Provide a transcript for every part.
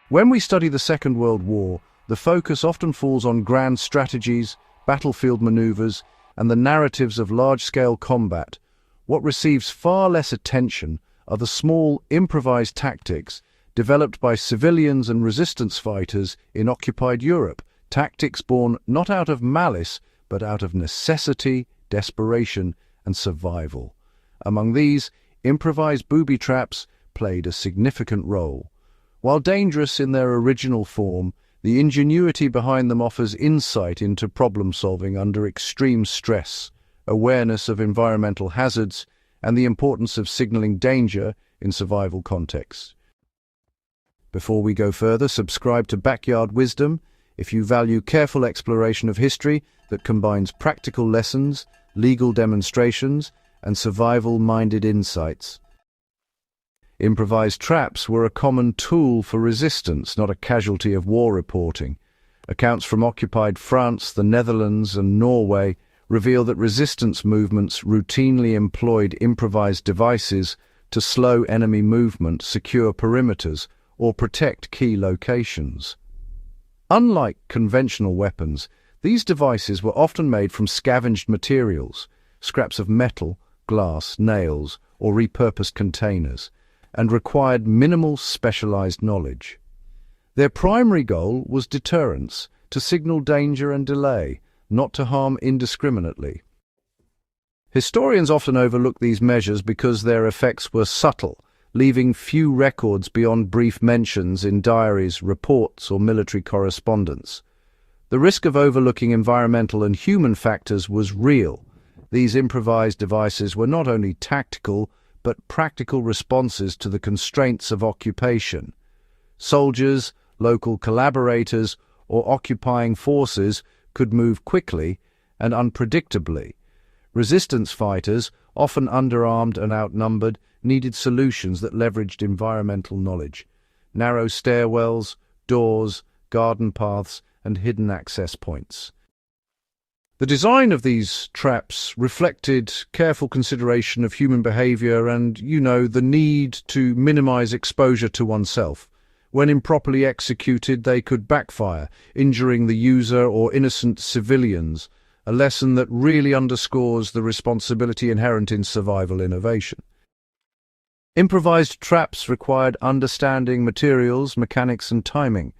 When we study the Second World War, the focus often falls on grand strategies, battlefield maneuvers, and the narratives of large-scale combat. What receives far less attention are the small, improvised tactics developed by civilians and resistance fighters in occupied Europe, tactics born not out of malice, but out of necessity, desperation, and survival. Among these, improvised booby traps played a significant role. While dangerous in their original form, the ingenuity behind them offers insight into problem-solving under extreme stress, awareness of environmental hazards, and the importance of signaling danger in survival contexts. Before we go further, subscribe to Backyard Wisdom if you value careful exploration of history that combines practical lessons, legal demonstrations, and survival-minded insights. Improvised traps were a common tool for resistance, not a casualty of war reporting. Accounts from occupied France, the Netherlands, and Norway reveal that resistance movements routinely employed improvised devices to slow enemy movement, secure perimeters, or protect key locations. Unlike conventional weapons, these devices were often made from scavenged materials, scraps of metal, glass, nails, or repurposed containers, and required minimal specialized knowledge. Their primary goal was deterrence, to signal danger and delay, not to harm indiscriminately. Historians often overlook these measures because their effects were subtle, leaving few records beyond brief mentions in diaries, reports, or military correspondence. The risk of overlooking environmental and human factors was real. These improvised devices were not only tactical, but practical responses to the constraints of occupation. Soldiers, local collaborators, or occupying forces could move quickly and unpredictably. Resistance fighters, often underarmed and outnumbered, needed solutions that leveraged environmental knowledge. Narrow stairwells, doors, garden paths, and hidden access points. The design of these traps reflected careful consideration of human behavior and, the need to minimize exposure to oneself. When improperly executed, they could backfire, injuring the user or innocent civilians, a lesson that really underscores the responsibility inherent in survival innovation. Improvised traps required understanding materials, mechanics, and timing.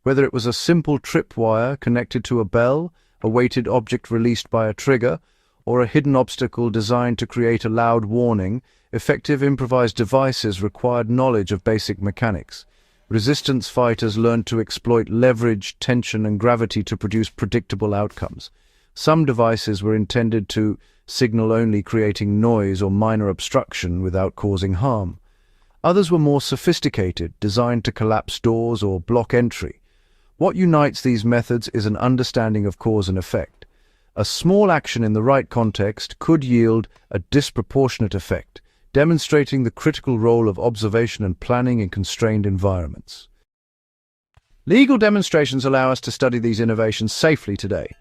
Whether it was a simple tripwire connected to a bell, a weighted object released by a trigger, or a hidden obstacle designed to create a loud warning, effective improvised devices required knowledge of basic mechanics. Resistance fighters learned to exploit leverage, tension, and gravity to produce predictable outcomes. Some devices were intended to signal only, creating noise or minor obstruction without causing harm. Others were more sophisticated, designed to collapse doors or block entry. What unites these methods is an understanding of cause and effect. A small action in the right context could yield a disproportionate effect, demonstrating the critical role of observation and planning in constrained environments. Legal demonstrations allow us to study these innovations safely today.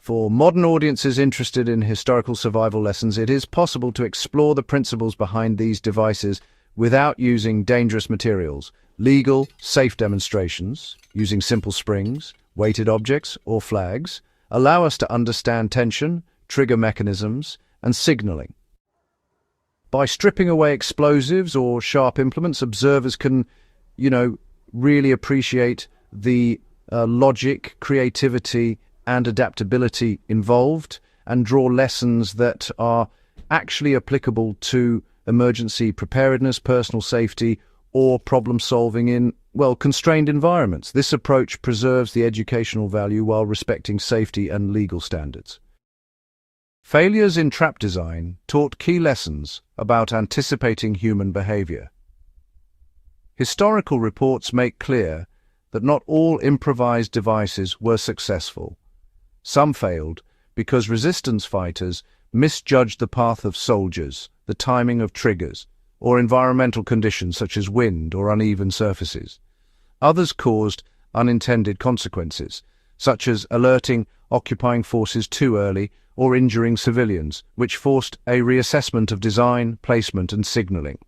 For modern audiences interested in historical survival lessons, it is possible to explore the principles behind these devices without using dangerous materials. Legal, safe demonstrations, using simple springs, weighted objects, or flags, allow us to understand tension, trigger mechanisms, and signaling. By stripping away explosives or sharp implements, observers can, really appreciate the logic, creativity, and adaptability involved, and draw lessons that are actually applicable to emergency preparedness, personal safety, or problem-solving in, constrained environments. This approach preserves the educational value while respecting safety and legal standards. Failures in trap design taught key lessons about anticipating human behavior. Historical reports make clear that not all improvised devices were successful. Some failed because resistance fighters misjudged the path of soldiers, the timing of triggers, or environmental conditions such as wind or uneven surfaces. Others caused unintended consequences, such as alerting occupying forces too early or injuring civilians, which forced a reassessment of design, placement, and signaling.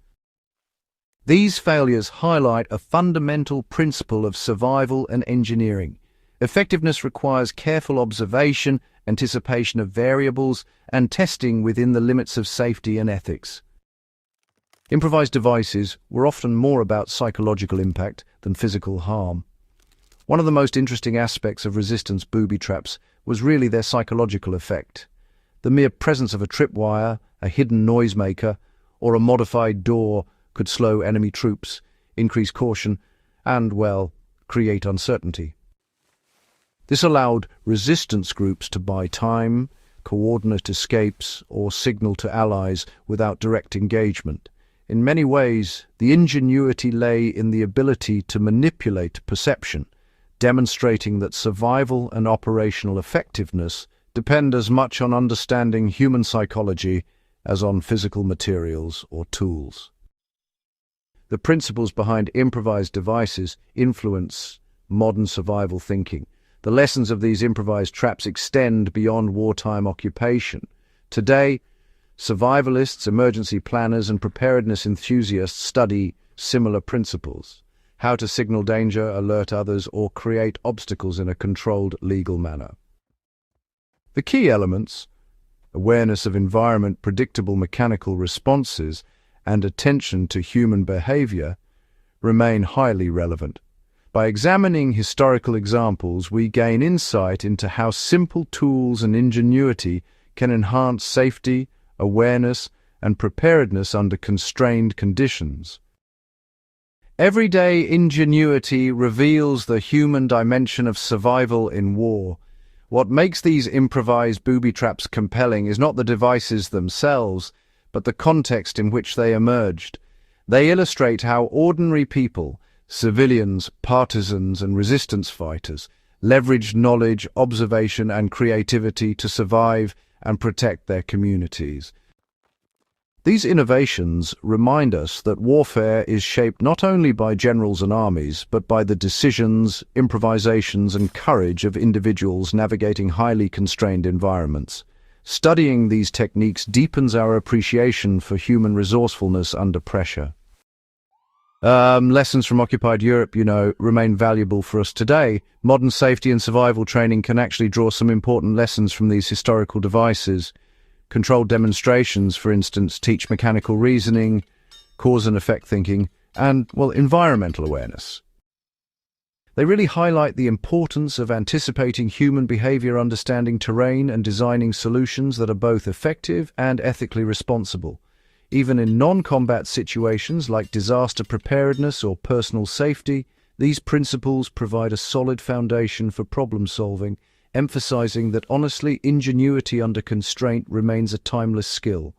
These failures highlight a fundamental principle of survival and engineering. Effectiveness requires careful observation, anticipation of variables, and testing within the limits of safety and ethics. Improvised devices were often more about psychological impact than physical harm. One of the most interesting aspects of resistance booby traps was really their psychological effect. The mere presence of a tripwire, a hidden noisemaker, or a modified door could slow enemy troops, increase caution, and, well, create uncertainty. This allowed resistance groups to buy time, coordinate escapes, or signal to allies without direct engagement. In many ways, the ingenuity lay in the ability to manipulate perception, demonstrating that survival and operational effectiveness depend as much on understanding human psychology as on physical materials or tools. The principles behind improvised devices influence modern survival thinking. The lessons of these improvised traps extend beyond wartime occupation. Today, survivalists, emergency planners, and preparedness enthusiasts study similar principles: how to signal danger, alert others, or create obstacles in a controlled, legal manner. The key elements, awareness of environment, predictable mechanical responses, and attention to human behavior, remain highly relevant. By examining historical examples, we gain insight into how simple tools and ingenuity can enhance safety, awareness, and preparedness under constrained conditions. Everyday ingenuity reveals the human dimension of survival in war. What makes these improvised booby traps compelling is not the devices themselves, but the context in which they emerged. They illustrate how ordinary people, civilians, partisans, and resistance fighters, leveraged knowledge, observation, and creativity to survive and protect their communities. These innovations remind us that warfare is shaped not only by generals and armies, but by the decisions, improvisations, and courage of individuals navigating highly constrained environments. Studying these techniques deepens our appreciation for human resourcefulness under pressure. Lessons from occupied Europe, remain valuable for us today. Modern safety and survival training can actually draw some important lessons from these historical devices. Controlled demonstrations, for instance, teach mechanical reasoning, cause and effect thinking, and, environmental awareness. They really highlight the importance of anticipating human behavior, understanding terrain, and designing solutions that are both effective and ethically responsible. Even in non-combat situations like disaster preparedness or personal safety, these principles provide a solid foundation for problem-solving, emphasizing that honestly, ingenuity under constraint remains a timeless skill.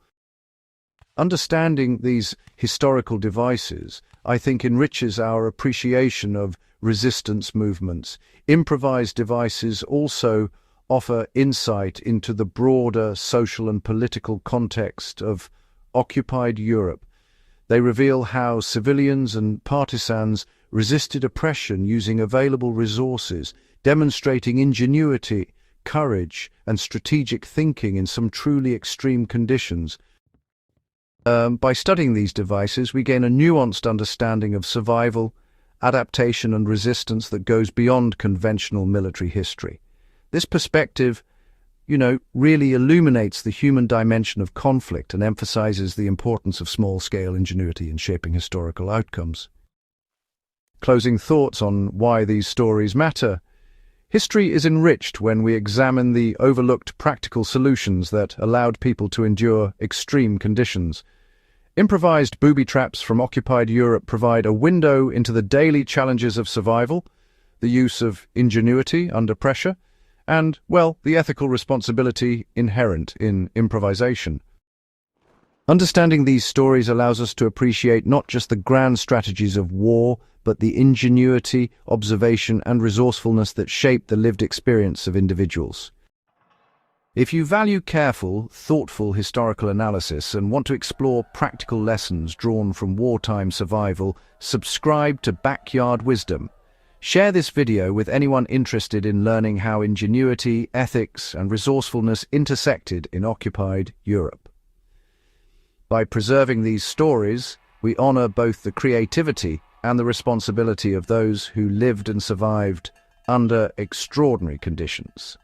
Understanding these historical devices, I think, enriches our appreciation of resistance movements. Improvised devices also offer insight into the broader social and political context of occupied Europe. They reveal how civilians and partisans resisted oppression using available resources, demonstrating ingenuity, courage, and strategic thinking in some truly extreme conditions. By studying these devices, we gain a nuanced understanding of survival, adaptation, and resistance that goes beyond conventional military history. This perspective, really illuminates the human dimension of conflict and emphasizes the importance of small-scale ingenuity in shaping historical outcomes. Closing thoughts on why these stories matter. History is enriched when we examine the overlooked practical solutions that allowed people to endure extreme conditions. Improvised booby traps from occupied Europe provide a window into the daily challenges of survival, the use of ingenuity under pressure, and, the ethical responsibility inherent in improvisation. Understanding these stories allows us to appreciate not just the grand strategies of war, but the ingenuity, observation, and resourcefulness that shape the lived experience of individuals. If you value careful, thoughtful historical analysis and want to explore practical lessons drawn from wartime survival, subscribe to Backyard Wisdom. Share this video with anyone interested in learning how ingenuity, ethics, and resourcefulness intersected in occupied Europe. By preserving these stories, We honor both the creativity and the responsibility of those who lived and survived under extraordinary conditions.